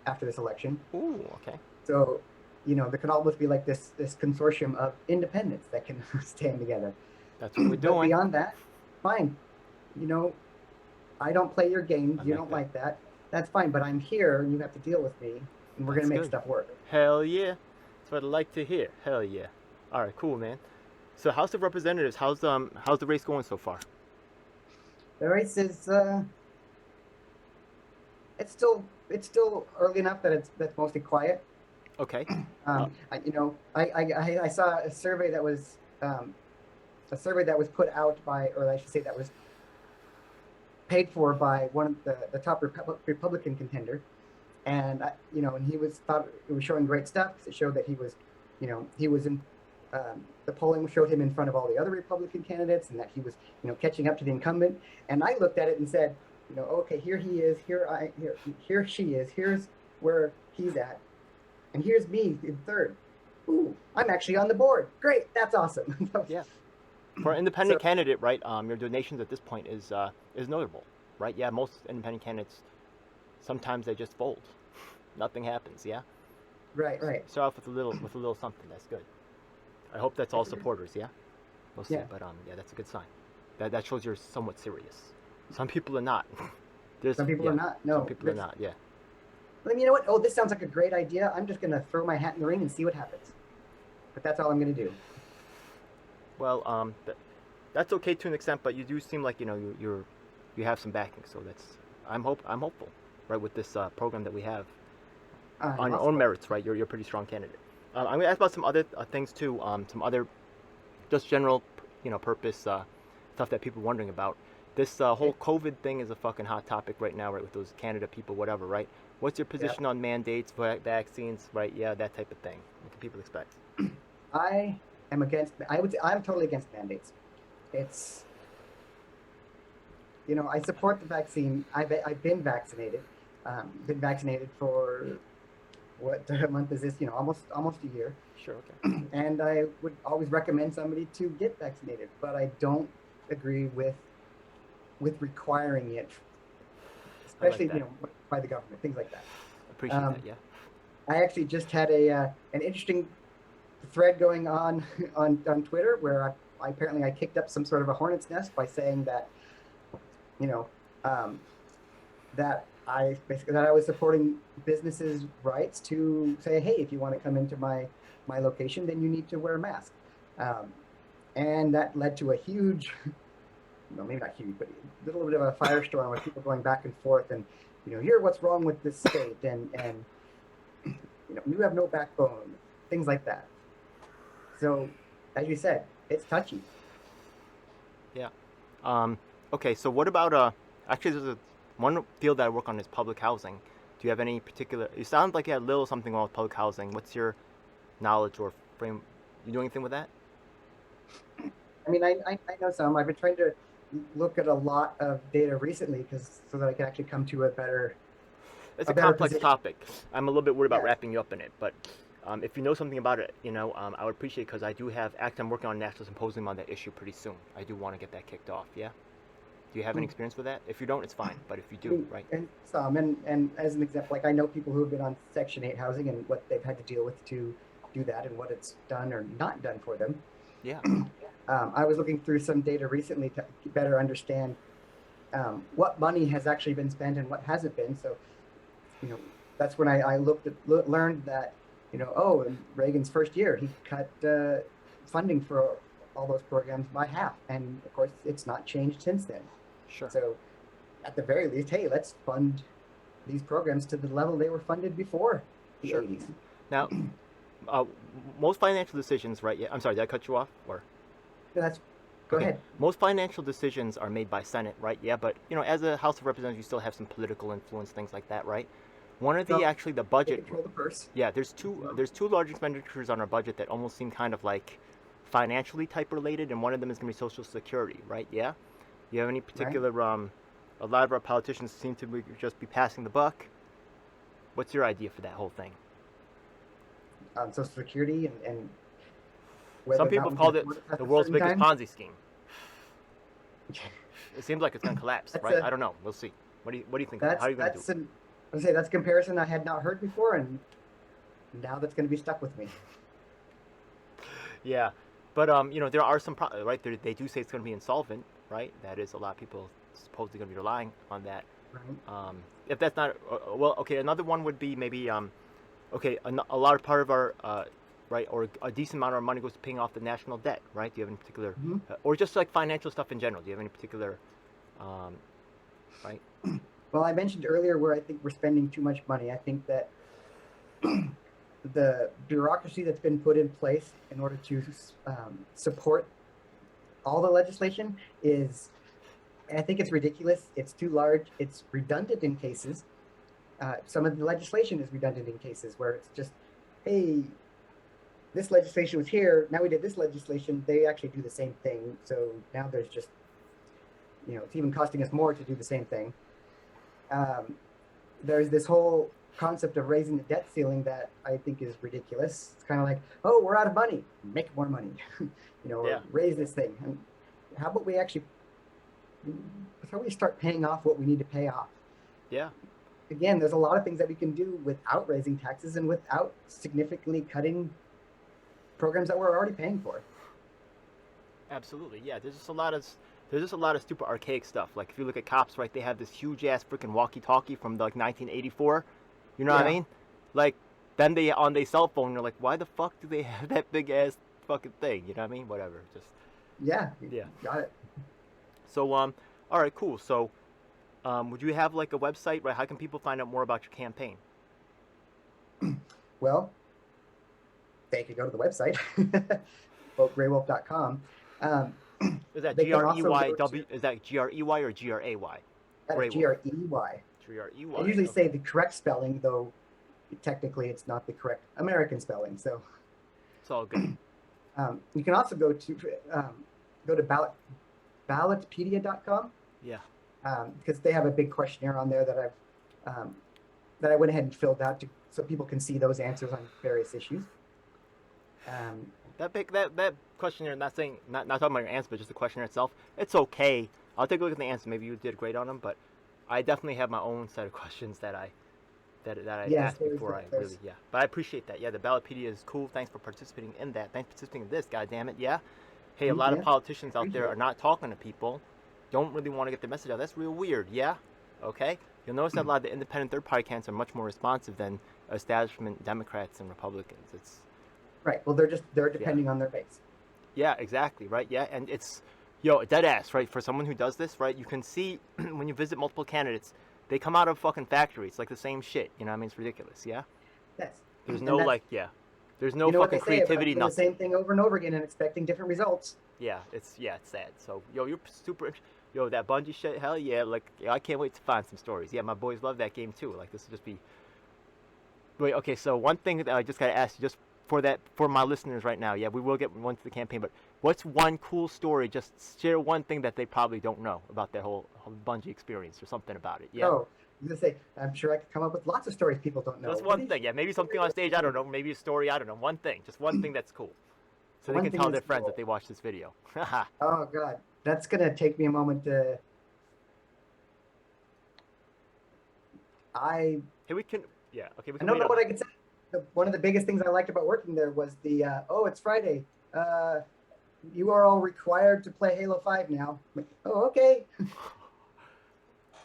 after this election. Ooh, okay. So, there could almost be like this consortium of independents that can stand together. That's what we're But doing. beyond that, fine. I don't play your games. You like don't that. like that. That's fine. But I'm here, and you have to deal with me, and we're That's going to make good. stuff work. Hell yeah. That's what I like to hear. Hell yeah. All right, cool, man. So House of Representatives, how's the race going so far? The race is it's still early enough that that's mostly quiet. Okay. I saw a survey that was put out by, or I should say, that was paid for by one of the top Republican contender, and and he thought it was showing great stuff because it showed that he was in. The polling showed him in front of all the other Republican candidates, and that he was, catching up to the incumbent. And I looked at it and said, okay, here he is, here she is, here's where he's at, and here's me in third. Ooh, I'm actually on the board. Great, that's awesome. Yeah. For an independent candidate, right? Your donations at this point is notable, right? Yeah, most independent candidates sometimes they just fold. Nothing happens. Yeah. Right. Start off with a little something. That's good. I hope that's all supporters. Yeah. We'll see. Yeah. But yeah, that's a good sign. That shows you're somewhat serious. Some people are not. Some people are not. No. Some people are not. Yeah. I mean, you know what? Oh, this sounds like a great idea. I'm just gonna throw my hat in the ring and see what happens. But that's all I'm gonna do. Well, that's okay to an extent, but you do seem like you have some backing, so I'm hopeful, right, with this program that we have on your Lots of own hope. merits, right? You're a pretty strong candidate. I'm gonna ask about some other things too, some other just general, purpose stuff that people are wondering about. This whole Okay. COVID thing is a fucking hot topic right now, right? With those Canada people, whatever, right? What's your Yeah. position on mandates, vaccines, right? Yeah, that type of thing. What can people expect? I am against. I would say I'm totally against mandates. It's I support the vaccine. I've been vaccinated. Been vaccinated for what month is this? Almost a year. Sure, okay. And I would always recommend somebody to get vaccinated, but I don't agree with requiring it, I like especially that. by the government, things like that. Appreciate that. Um, Yeah. I actually just had an interesting thread going on on Twitter where I apparently I kicked up some sort of a hornet's nest by saying that you know um, that I was supporting businesses' rights to say, hey, if you want to come into my location, then you need to wear a mask. Um, and that led to a huge, no, maybe not huge, but a little bit of a firestorm with people going back and forth and here what's wrong with this state and you have no backbone, things like that. So, as you said, it's touchy. Yeah. Um, okay, so what about actually there's one field that I work on is public housing. Do you have any particular? You sound like you had a little something wrong with public housing. What's your knowledge or frame? You do anything with that? I mean, I know some. I've been trying to look at a lot of data recently because so that I can actually come to It's a a better complex position. topic. I'm a little bit worried about Yes. wrapping you up in it, but if you know something about it, I would appreciate because I do have. Actually, I'm working on a national symposium on that issue pretty soon. I do want to get that kicked off. Yeah. Do you have any experience with that? If you don't, it's fine. But if you do, right? And some, and as an example, like I know people who have been on Section 8 housing and what they've had to deal with to do that and what it's done or not done for them. Yeah. I was looking through some data recently to better understand what money has actually been spent and what hasn't been. So, you know, that's when I learned that, oh, in Reagan's first year, he cut funding for all those programs by half. And of course, it's not changed since then. Sure. So at the very least, hey, let's fund these programs to the level they were funded before the Sure. 80s. Now, uh, most financial decisions, right? Yeah. I'm sorry. Did I cut you off? Or So go okay. ahead. Most financial decisions are made by Senate, right? Yeah. But as a House of Representatives, you still have some political influence, things like that, right? One of the So actually the they budget. control the purse. Yeah. There's two large expenditures on our budget that almost seem kind of like financially type related, and one of them is going to be Social Security, right? Yeah. You have any Right? particular A lot of our politicians seem to just be passing the buck. What's your idea for that whole thing? Social Security and Some whether or not people we have can called it afford it at the a world's certain biggest time. Ponzi scheme. It seems like it's going to collapse, That's right? a I don't know. We'll see. What do you think of it? How are you going to do that's an I say that's a comparison I had not heard before, and now that's going to be stuck with me. it? Yeah, but there are some right. They do say it's going to be insolvent, right? That is a lot of people supposedly going to be relying on that. Right? If that's not well, okay. Another one would be maybe okay. A large part of our right, or a decent amount of our money goes to paying off the national debt, right? Do you have any particular, Hmm. or just like financial stuff in general? Do you have any particular, um, right? Well, I mentioned earlier where I think we're spending too much money. I think that the bureaucracy that's been put in place in order to support all the legislation is, I think it's ridiculous. It's too large. It's redundant in cases. Some of the legislation is redundant in cases where it's just, hey, this legislation was here. Now we did this legislation. They actually do the same thing. So now there's just, it's even costing us more to do the same thing. There's this whole concept of raising the debt ceiling that I think is ridiculous. It's kind of like, oh, we're out of money, make more money, or Yeah. raise this thing. And how about we start paying off what we need to pay off? Yeah. Again, there's a lot of things that we can do without raising taxes and without significantly cutting programs that we're already paying for. Absolutely. Yeah. There's just a lot of stupid archaic stuff. Like if you look at cops, right? They have this huge ass freaking walkie-talkie from like 1984. You know what I Yeah. mean? Like then they on their cell phone. You're like, why the fuck do they have that big ass fucking thing? You know what I mean? Whatever. Just Yeah, you Yeah. got it. So all right, cool. So would you have like a website, right? How can people find out more about your campaign? Well, they could go to the website, votegraywolf.com. Um, Is that they G can R E also Y go to W? Is that GREY or GRAY? that is Grey Wolf. Grey. I GREY. usually say Okay. the correct spelling, though technically it's not the correct American spelling. So It's all good. you can also go to ballotpedia.com Yeah. because they have a big questionnaire on there that I went ahead and filled out so people can see those answers on various issues. That questionnaire. Not talking about your answer, but just the questionnaire itself. It's okay. I'll take a look at the answer. Maybe you did great on them, but I definitely have my own set of questions that I Yes, asked before I really, yeah. But I appreciate that. Yeah, the Ballotpedia is cool. Thanks for participating in that. Thanks for participating in this. God damn it. Yeah. Hey, a lot of yeah, politicians out there appreciate are it. not talking to people. Don't really want to get the message out. That's real weird. Yeah. Okay. You'll notice that a lot of the independent third-party candidates are much more responsive than establishment Democrats and Republicans. It's Right. Well, they're yeah. depending on their base. Yeah, exactly, right? Yeah, and it's, dead ass, right? For someone who does this, right? You can see when you visit multiple candidates, they come out of fucking factories, like the same shit. You know what I mean? It's ridiculous, yeah? Yes. There's And no, that's like, yeah. There's no you know what they fucking say about creativity, doing the nothing. same thing over and over again and expecting different results. Yeah, it's sad. So, you're super, that Bungie shit, hell yeah. Like, I can't wait to find some stories. Yeah, my boys love that game too. Like, this will just be. Wait, okay, so one thing that I just gotta ask you, just for my listeners right now, yeah, we will get one to the campaign, but what's one cool story? Just share one thing that they probably don't know about that whole Bungie experience or something about it, yeah? Oh, I was gonna say, I'm sure I could come up with lots of stories people don't know. Just one thing, yeah, maybe something on stage, I don't know, maybe a story, I don't know, one thing, just one thing that's cool. So they One can thing tell that's their friends cool. that they watched this video. Haha. Oh God, that's gonna take me a moment to. I Hey, we can, yeah, okay, we I can don't wait know on what that. I could say. One of the biggest things I liked about working there was oh, it's Friday. You are all required to play Halo 5 now. I'm like, oh, okay.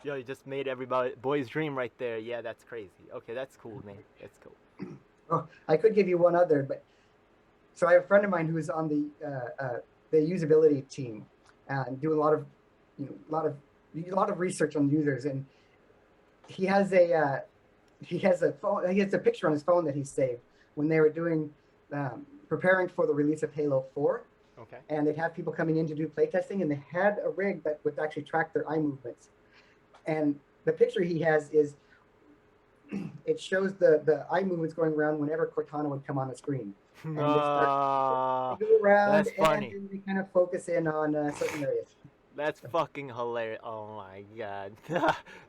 Yo, you just made everybody boy's dream right there. Yeah, that's crazy. Okay, that's cool, man. That's cool. Oh, I could give you one other, but so I have a friend of mine who's on the usability team and doing a lot of, a lot of research on users, and he has a phone. He has a picture on his phone that he saved when they were preparing for the release of Halo 4. Okay. And they'd have people coming in to do playtesting, and they had a rig that would actually track their eye movements. And the picture he has is it shows the eye movements going around whenever Cortana would come on the screen, and they go around That's and funny. then they kind of focus in on certain areas. That's fucking hilarious. Oh my god.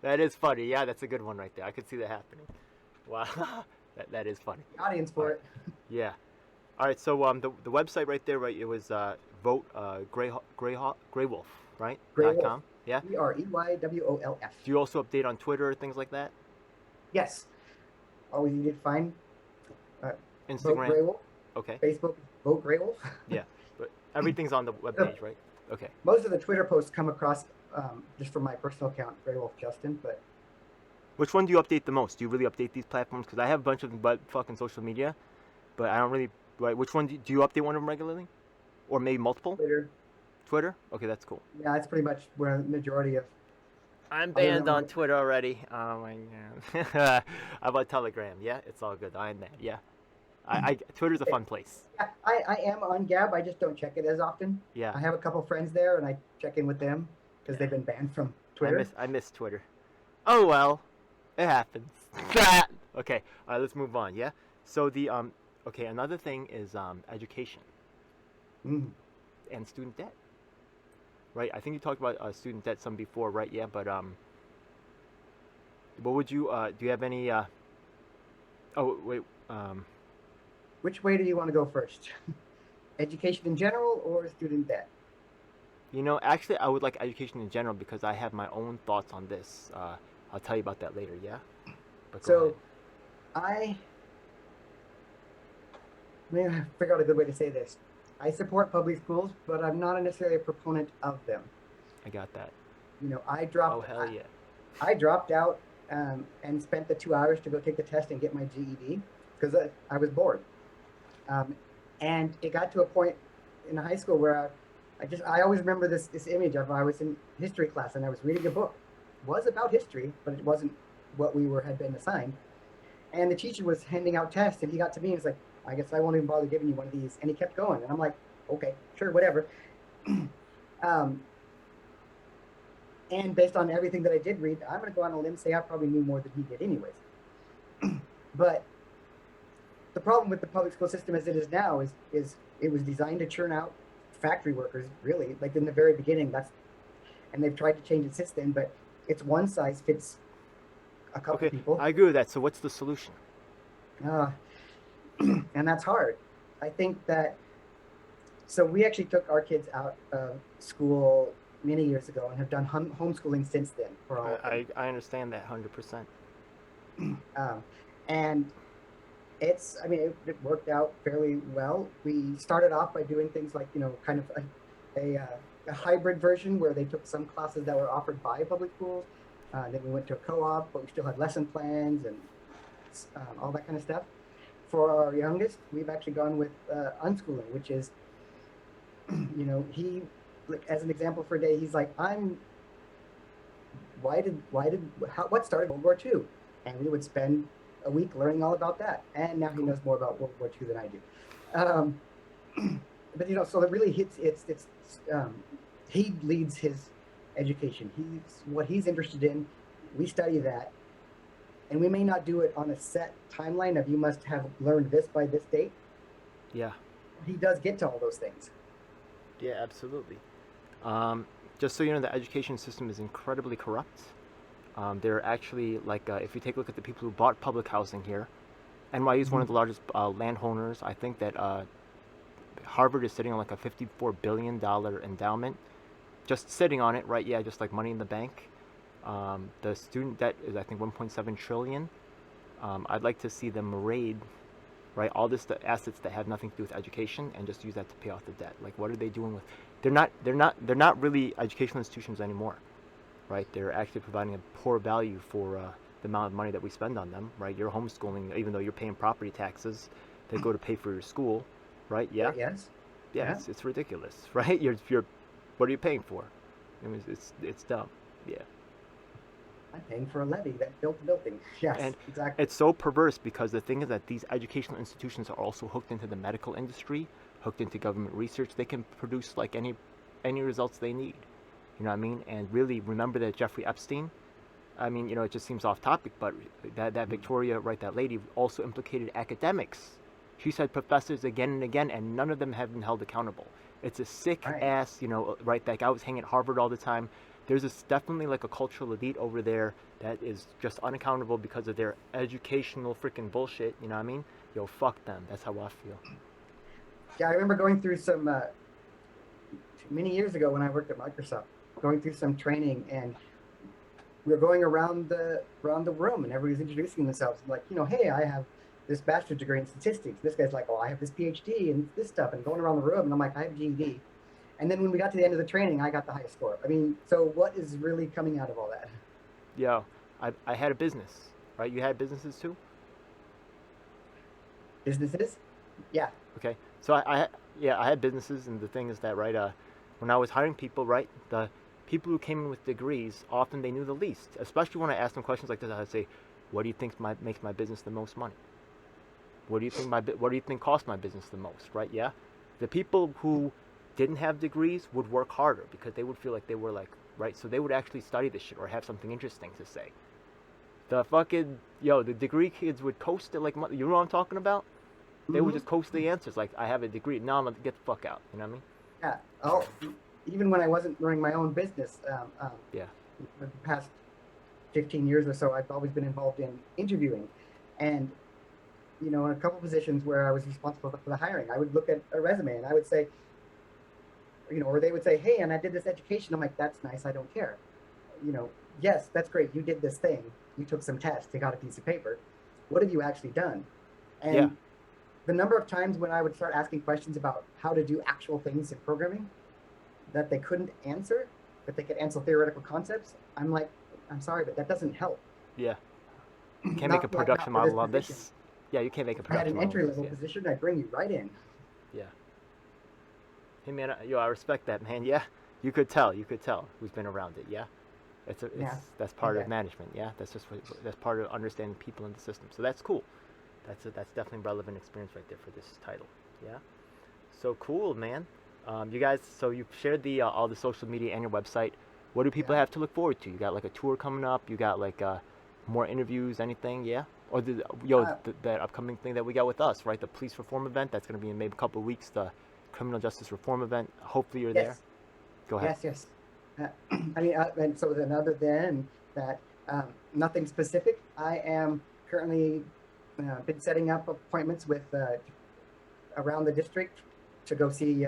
That is funny. Yeah, that's a good one right there. I could see that happening. Wow. that is funny. The audience All for right. it. Yeah. All right. So the website right there, right? It was vote Greywolf, right? Greywolf. .com. Yeah. Greywolf. Do you also update on Twitter or things like that? Yes. Always easy to find. Vote Instagram. Greywolf. Okay. Facebook. Vote Greywolf. Yeah, but everything's on the webpage, right? Okay. Most of the Twitter posts come across just from my personal account, Greywolf Justin. But Which one do you update the most? Do you really update these platforms? Because I have a bunch of them, but fucking social media, but I don't really. Right. Which one do you update one of them regularly, or maybe multiple? Twitter. Twitter. Okay, that's cool. Yeah, that's pretty much where the majority of. I'm Other banned than on my- Twitter already. Oh my god. How about Telegram? Yeah, it's all good. I'm banned. Yeah. Twitter's a fun place. I am on Gab. I just don't check it as often. Yeah. I have a couple friends there, and I check in with them because they've been banned from Twitter. I miss Twitter. Oh well, it happens. Okay. All right. Let's move on. Yeah. So okay. Another thing is education Mm. and student debt. Right. I think you talked about student debt some before, right? Yeah. But what would you do? You have any? Oh wait. Which way do you want to go first? Education in general or student debt? Actually, I would like education in general because I have my own thoughts on this. I'll tell you about that later. Yeah. But go ahead. Let me figure out a good way to say this. I support public schools, but I'm not necessarily a proponent of them. I got that. I dropped. Oh hell yeah. I dropped out and spent the 2 hours to go take the test and get my GED because I was bored. And it got to a point in high school where I always remember this image of I was in history class and I was reading a book. It was about history, but it wasn't what had been assigned. And the teacher was handing out tests, and he got to me and was like, I guess I won't even bother giving you one of these. And he kept going. And I'm like, okay, sure, whatever. um, and based on everything that I did read, I'm going to go on a limb and say I probably knew more than he did anyways. But the problem with the public school system as it is now is it was designed to churn out factory workers, really, like in the very beginning. And they've tried to change it since then, but it's one size fits a couple Okay, people. I agree with that. So what's the solution? And that's hard. I think that, so we actually took our kids out of school many years ago and have done homeschooling since then for all of them. I understand that 100%. And I mean, it worked out fairly well. We started off by doing things like, kind of a hybrid version where they took some classes that were offered by public schools. Then we went to a co-op, but we still had lesson plans and all that kind of stuff. For our youngest, we've actually gone with unschooling, which is, he, like, as an example for a day, he's like, what started World War II? And we would spend a week learning all about that. And now he knows more about World War II than I do. But, so it really hits, he leads his education. What he's interested in, we study that. And we may not do it on a set timeline of you must have learned this by this date. Yeah. He does get to all those things. Yeah, absolutely. Just so you know, the education system is incredibly corrupt. They're actually, like, if you take a look at the people who bought public housing here, NYU is one of the largest landowners. I think that Harvard is sitting on like a $54 billion endowment. Just sitting on it, right? Yeah, just like money in the bank. The student debt is, I think, 1.7 trillion. I'd like to see them raid, right, all the assets that have nothing to do with education and just use that to pay off the debt. Like, what are they doing with? They're not really educational institutions anymore, right? They're actually providing a poor value for the amount of money that we spend on them, right? You're homeschooling, even though you're paying property taxes that go to pay for your school, right? Yeah. Yes. Yeah. Yeah. It's ridiculous, right? You're what are you paying for? I mean, it's dumb. Yeah. I'm paying for a levy that built the building. Yes, And exactly. it's so perverse because the thing is that these educational institutions are also hooked into the medical industry, hooked into government research. They can produce like any results they need. You know what I mean? And really remember that Jeffrey Epstein, I mean, it just seems off topic, but that Victoria, right, that lady also implicated academics. She said professors again and again, and none of them have been held accountable. It's a sick Right. ass, right, like I was hanging at Harvard all the time. There's definitely like a cultural elite over there that is just unaccountable because of their educational freaking bullshit. You know what I mean? Yo, fuck them. That's how I feel. Yeah, I remember going through some many years ago when I worked at Microsoft, going through some training, and we were going around the room, and everybody's introducing themselves, like, hey, I have this bachelor's degree in statistics. This guy's like, oh, I have this PhD and this stuff, and going around the room, and I'm like, I have a GED. And then when we got to the end of the training, I got the highest score. I mean, so what is really coming out of all that? Yo, I had a business, right? You had businesses too? Businesses? Yeah. Okay. So I had businesses, and the thing is that, right, when I was hiring people, right, the people who came in with degrees, often they knew the least. Especially when I asked them questions like this, I'd say, what do you think makes my business the most money? What do you think costs my business the most, right? Yeah. The people who didn't have degrees would work harder because they would feel like they were like, right, so they would actually study this shit or have something interesting to say. The fucking, the degree kids would coast it like, you know what I'm talking about? They would just coast the answers like, I have a degree. No, I'm gonna get the fuck out. You know what I mean? Yeah. Oh, even when I wasn't running my own business, Yeah. for the past 15 years or so, I've always been involved in interviewing. And, in a couple positions where I was responsible for the hiring, I would look at a resume and I would say, or they would say, hey, and I did this education. I'm like, that's nice. I don't care. Yes, that's great. You did this thing. You took some tests. You got a piece of paper. What have you actually done? And Yeah. the number of times when I would start asking questions about how to do actual things in programming that they couldn't answer, but they could answer theoretical concepts, I'm like, I'm sorry, but that doesn't help. Yeah. You can't make a production model of position. this. Yeah, you can't make a If I had production an model of entry-level this. position, I'd bring you right in. Yeah. Hey man, I respect that, man. Yeah, you could tell who's been around it. Yeah, Yeah. that's part Okay. of management. Yeah, that's part of understanding people in the system. So that's cool. That's definitely relevant experience right there for this title. Yeah. So cool, man. You guys, so you've shared the all the social media and your website. What do people Yeah. have to look forward to? You got like a tour coming up. You got like more interviews, anything? Yeah. Or Uh, that upcoming thing that we got with us, right? The police reform event that's going to be in maybe a couple of weeks. The criminal justice reform event. Hopefully you're there. yes. Go ahead. Yes. I mean, and so then other than that, nothing specific. I am currently been setting up appointments with around the district to go see,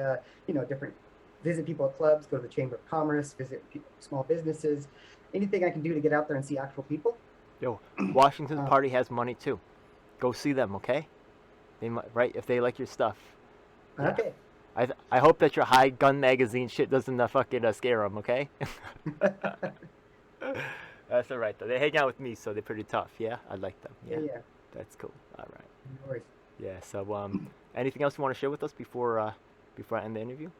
different, visit people at clubs, go to the Chamber of Commerce, visit small businesses, anything I can do to get out there and see actual people. Yo, Washington Um, Party has money too. Go see them, okay? They might, right, if they like your stuff. Yeah. okay. I hope that your high gun magazine shit doesn't fucking scare them, okay? That's all right though. They hang out with me, so they're pretty tough. Yeah, I like them. Yeah, Yeah. that's cool. All right. No worries. Yeah. So anything else you want to share with us before I end the interview?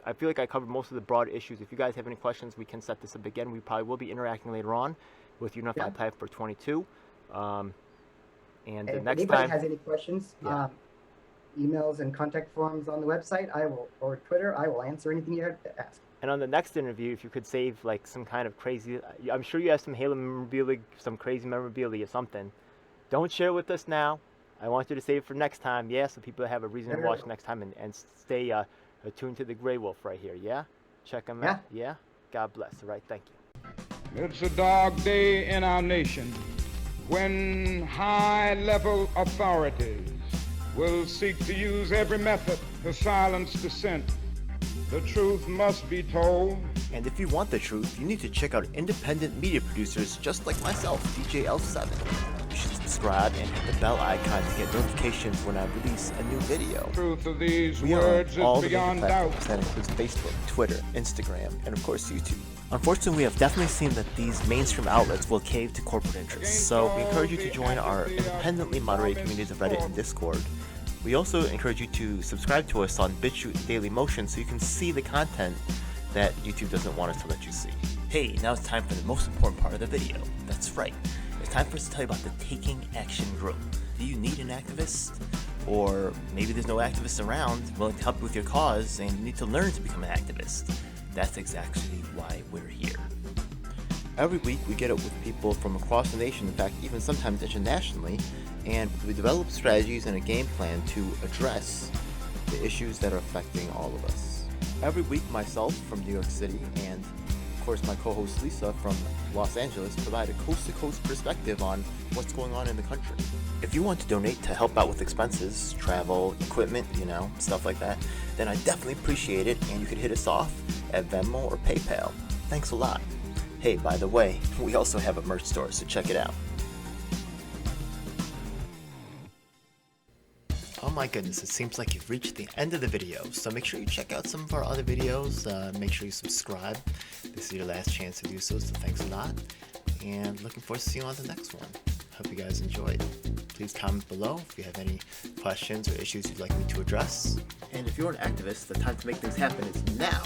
I feel like I covered most of the broad issues. If you guys have any questions, we can set this up again. We probably will be interacting later on with Unified Yeah. Type for 22. And And the if next anybody time, has any questions, Yeah. emails and contact forms on the website, or Twitter, I will answer anything you have to ask. and on the next interview, if you could save like some kind of crazy, I'm sure you have some Halo memorabilia, some crazy memorabilia, something. Don't share it with us now. I want you to save it for next time, yeah, so people have a reason to watch next time and stay attuned to the Greywolf right here, yeah? Check them out, yeah? God bless, all right, thank you. It's a dark day in our nation when high-level authorities will seek to use every method to silence dissent. The truth must be told. And if you want the truth, you need to check out independent media producers just like myself, DJL7. You should subscribe and hit the bell icon to get notifications when I release a new video. Truth of these We are words on all is the major beyond doubt. platforms. That includes Facebook, Twitter, Instagram, and of course YouTube. Unfortunately, we have definitely seen that these mainstream outlets will cave to corporate interests, so we encourage you to join our independently moderated communities of Reddit and Discord. We also encourage you to subscribe to us on BitChute and Daily Motion so you can see the content that YouTube doesn't want us to let you see. Hey, now it's time for the most important part of the video. That's right. It's time for us to tell you about the Taking Action Group. Do you need an activist? Or maybe there's no activists around willing to help you with your cause and you need to learn to become an activist. That's exactly why we're here. Every week we get up with people from across the nation, in fact even sometimes internationally, and we develop strategies and a game plan to address the issues that are affecting all of us. Every week myself from New York City and of course my co-host Lisa from Los Angeles provide a coast-to-coast perspective on what's going on in the country. If you want to donate to help out with expenses, travel, equipment, stuff like that, then I definitely appreciate it and you can hit us off at Venmo or PayPal. Thanks a lot. Hey, by the way, we also have a merch store, so check it out. Oh my goodness, it seems like you've reached the end of the video, so make sure you check out some of our other videos, make sure you subscribe. This is your last chance to do so thanks a lot, and looking forward to seeing you on the next one. Hope you guys enjoyed. Please comment below if you have any questions or issues you'd like me to address. And if you're an activist, the time to make things happen is now.